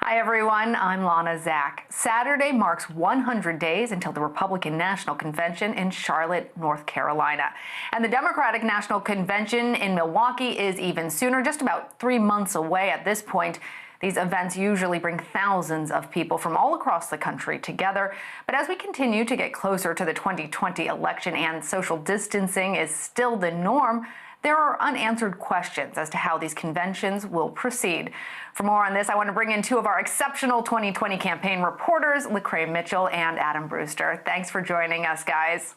Hi, everyone. I'm Lana Zach. Saturday marks 100 days until the Republican National Convention in Charlotte, North Carolina. And the Democratic National Convention in Milwaukee is even sooner, just about 3 months away at this point. These events usually bring thousands of people from all across the country together. But as we continue to get closer to the 2020 election and social distancing is still the norm, there are unanswered questions as to how these conventions will proceed. For more on this, I want to bring in two of our exceptional 2020 campaign reporters, LaCrai Mithcell and Adam Brewster. Thanks for joining us, guys.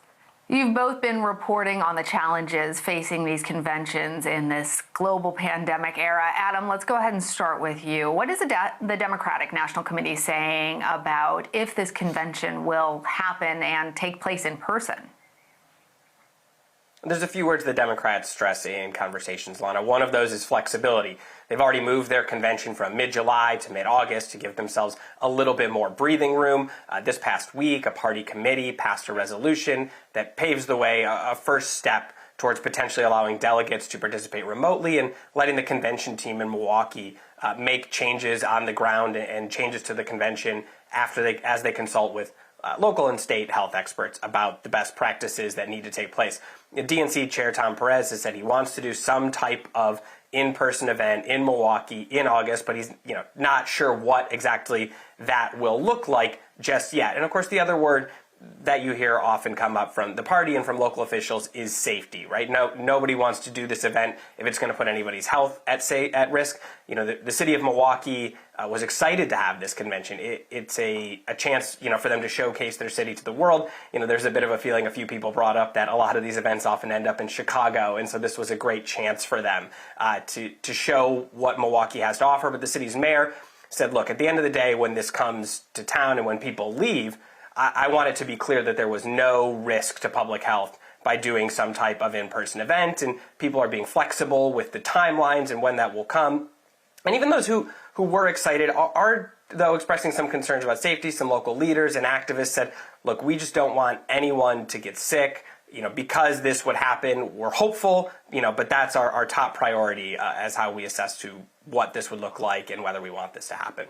You've both been reporting on the challenges facing these conventions in this global pandemic era. Adam, let's go ahead and start with you. What is the Democratic National Committee saying about if this convention will happen and take place in person? There's a few words the Democrats stress in conversations, Lana. One of those is flexibility. They've already moved their convention from mid-July to mid-August to give themselves a little bit more breathing room. This past week, a party committee passed a resolution that paves the way, a first step towards potentially allowing delegates to participate remotely and letting the convention team in Milwaukee make changes on the ground and changes to the convention as they consult with local and state health experts about the best practices that need to take place. DNC Chair Tom Perez has said he wants to do some type of in-person event in Milwaukee in August, but he's not sure what exactly that will look like just yet. And of course, the other word that you hear often come up from the party and from local officials is safety, right? Nobody wants to do this event if it's going to put anybody's health at risk. The city of Milwaukee was excited to have this convention. It's a chance, for them to showcase their city to the world. There's a bit of a feeling, a few people brought up that a lot of these events often end up in Chicago, and so this was a great chance for them to show what Milwaukee has to offer. But the city's mayor said, look, at the end of the day, when this comes to town and when people leave, I want it to be clear that there was no risk to public health by doing some type of in-person event, and people are being flexible with the timelines and when that will come. And even those who were excited are, though, expressing some concerns about safety. Some local leaders and activists said, look, we just don't want anyone to get sick. Because this would happen, we're hopeful, but that's our top priority as how we assess to what this would look like and whether we want this to happen.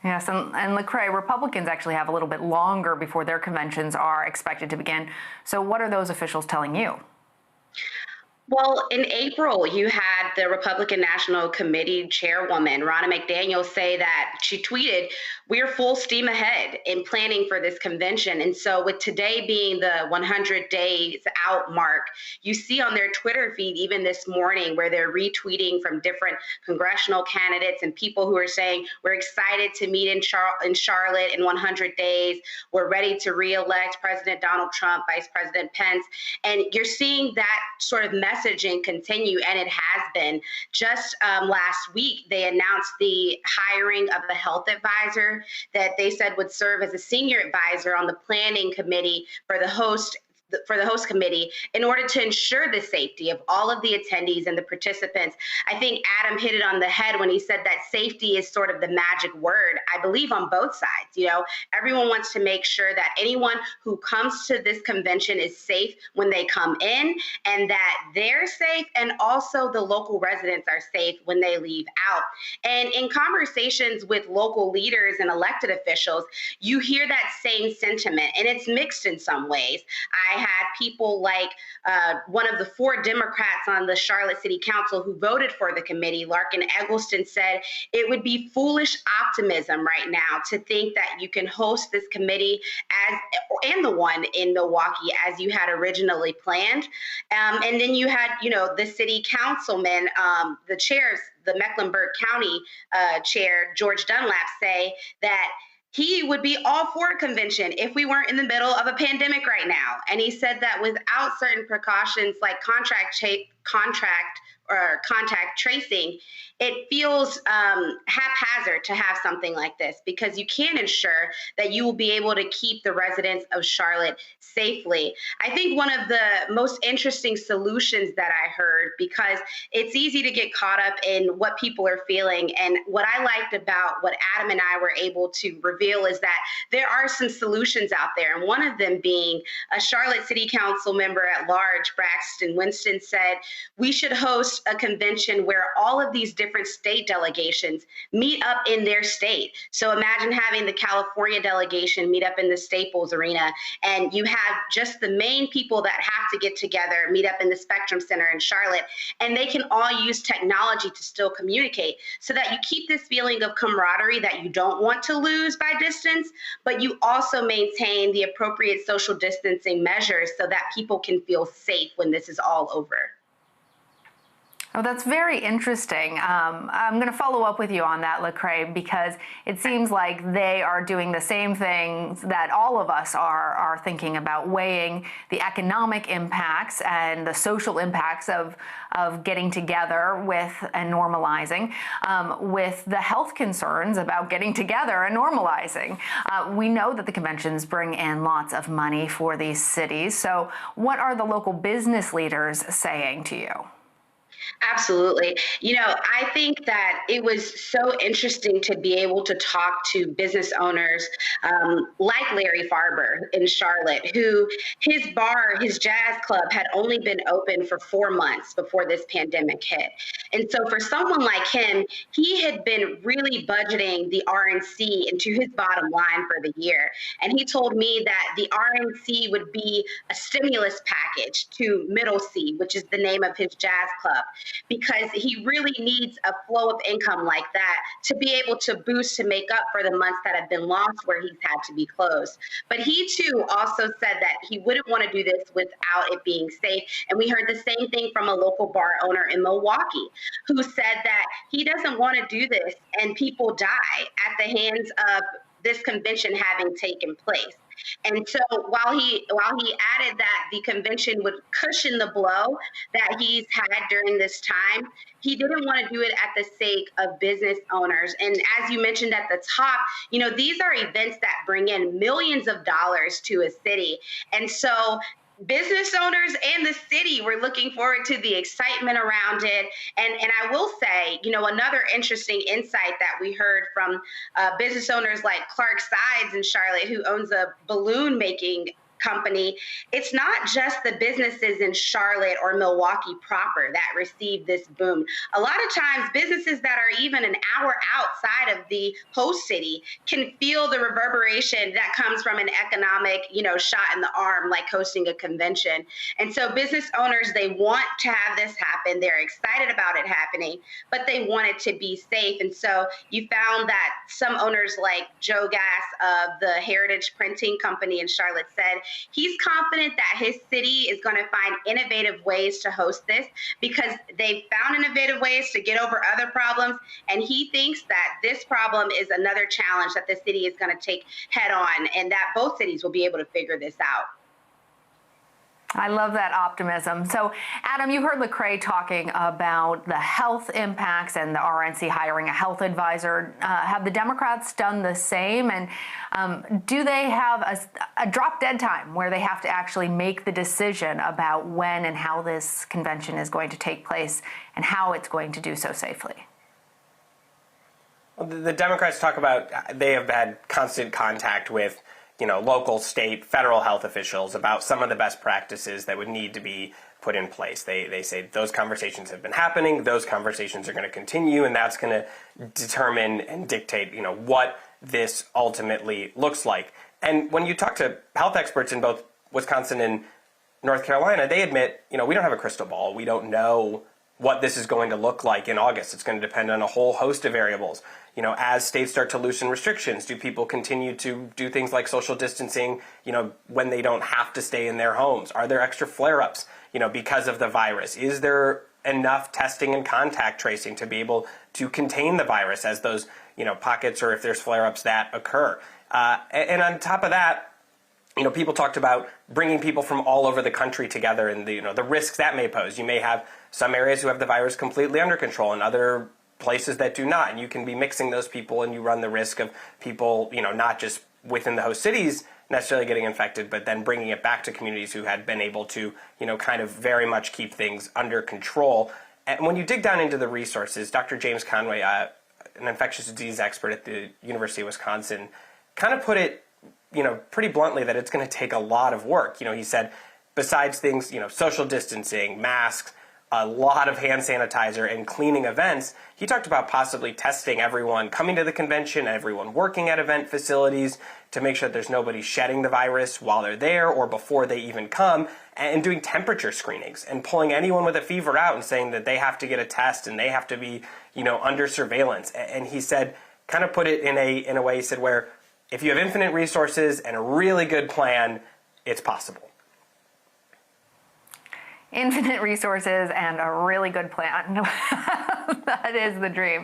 Yes, and LaCrai, Republicans actually have a little bit longer before their conventions are expected to begin. So what are those officials telling you? Well, in April, you had the Republican National Committee chairwoman, Ronna McDaniel, say that she tweeted, "We're full steam ahead in planning for this convention." And so with today being the 100 days out mark, you see on their Twitter feed, even this morning, where they're retweeting from different congressional candidates and people who are saying, we're excited to meet in Charlotte in 100 days. We're ready to re-elect President Donald Trump, Vice President Pence. And you're seeing that sort of messaging continue, and it has been. Just last week, they announced the hiring of a health advisor that they said would serve as a senior advisor on the planning committee for the host committee in order to ensure the safety of all of the attendees and the participants. I think Adam hit it on the head when he said that safety is sort of the magic word, I believe, on both sides. Everyone wants to make sure that anyone who comes to this convention is safe when they come in, and that they're safe, and also the local residents are safe when they leave out. And in conversations with local leaders and elected officials, you hear that same sentiment, and it's mixed in some ways. I had people like one of the 4 Democrats on the Charlotte City Council who voted for the committee, Larkin Eggleston, said it would be foolish optimism right now to think that you can host this committee and the one in Milwaukee as you had originally planned. And then you had, the city councilman, the chairs, the Mecklenburg County chair, George Dunlap, say that he would be all for a convention if we weren't in the middle of a pandemic right now. And he said that without certain precautions like contact tracing, it feels haphazard to have something like this, because you can ensure that you will be able to keep the residents of Charlotte safely. I think one of the most interesting solutions that I heard, because it's easy to get caught up in what people are feeling, and what I liked about what Adam and I were able to reveal is that there are some solutions out there, and one of them being a Charlotte City Council member at large, Braxton Winston, said we should host a convention where all of these different state delegations meet up in their state. So imagine having the California delegation meet up in the Staples Arena, and you have just the main people that have to get together, meet up in the Spectrum Center in Charlotte, and they can all use technology to still communicate so that you keep this feeling of camaraderie that you don't want to lose by distance, but you also maintain the appropriate social distancing measures so that people can feel safe when this is all over. Oh, that's very interesting. I'm going to follow up with you on that, LaCrai, because it seems like they are doing the same things that all of us are thinking about, weighing the economic impacts and the social impacts of getting together with and normalizing, with the health concerns about getting together and normalizing. We know that the conventions bring in lots of money for these cities. So what are the local business leaders saying to you? Absolutely. I think that it was so interesting to be able to talk to business owners like Larry Farber in Charlotte, who his bar, his jazz club, had only been open for 4 months before this pandemic hit. And so for someone like him, he had been really budgeting the RNC into his bottom line for the year. And he told me that the RNC would be a stimulus package to Middle C, which is the name of his jazz club, because he really needs a flow of income like that to be able to boost to make up for the months that have been lost where he's had to be closed. But he too also said that he wouldn't want to do this without it being safe. And we heard the same thing from a local bar owner in Milwaukee who said that he doesn't want to do this and people die at the hands of this convention having taken place. And so while he added that the convention would cushion the blow that he's had during this time, he didn't want to do it at the sake of business owners. And as you mentioned at the top, these are events that bring in millions of dollars to a city. And so business owners and the city were looking forward to the excitement around it. And I will say, another interesting insight that we heard from business owners like Clark Sides in Charlotte, who owns a balloon making company, it's not just the businesses in Charlotte or Milwaukee proper that receive this boom. A lot of times businesses that are even an hour outside of the host city can feel the reverberation that comes from an economic, shot in the arm, like hosting a convention. And so business owners, they want to have this happen. They're excited about it happening, but they want it to be safe. And so you found that some owners like Joe Gass of the Heritage Printing Company in Charlotte said he's confident that his city is going to find innovative ways to host this because they've found innovative ways to get over other problems. And he thinks that this problem is another challenge that the city is going to take head on and that both cities will be able to figure this out. I love that optimism. So, Adam, you heard LaCrai talking about the health impacts and the RNC hiring a health advisor. Have the Democrats done the same? And do they have a drop-dead time where they have to actually make the decision about when and how this convention is going to take place and how it's going to do so safely? Well, the Democrats talk about they have had constant contact with local, state, federal health officials about some of the best practices that would need to be put in place. They say those conversations have been happening, those conversations are going to continue, and that's going to determine and dictate, what this ultimately looks like. And when you talk to health experts in both Wisconsin and North Carolina, they admit, we don't have a crystal ball. We don't know what this is going to look like in August. It's going to depend on a whole host of variables. As states start to loosen restrictions, do people continue to do things like social distancing, when they don't have to stay in their homes? Are there extra flare-ups, because of the virus? Is there enough testing and contact tracing to be able to contain the virus as those, pockets or if there's flare-ups that occur? And on top of that, people talked about bringing people from all over the country together and the risks that may pose. You may have some areas who have the virus completely under control and other places that do not. And you can be mixing those people and you run the risk of people, not just within the host cities necessarily getting infected, but then bringing it back to communities who had been able to, kind of very much keep things under control. And when you dig down into the resources, Dr. James Conway, an infectious disease expert at the University of Wisconsin, kind of put it, pretty bluntly that it's going to take a lot of work. He said, besides things, social distancing, masks, a lot of hand sanitizer and cleaning events. He talked about possibly testing everyone coming to the convention, everyone working at event facilities, to make sure that there's nobody shedding the virus while they're there or before they even come, and doing temperature screenings and pulling anyone with a fever out and saying that they have to get a test and they have to be, under surveillance. And he said, kind of put it in a way, he said, where if you have infinite resources and a really good plan, it's possible. Infinite resources and a really good plan. That is the dream.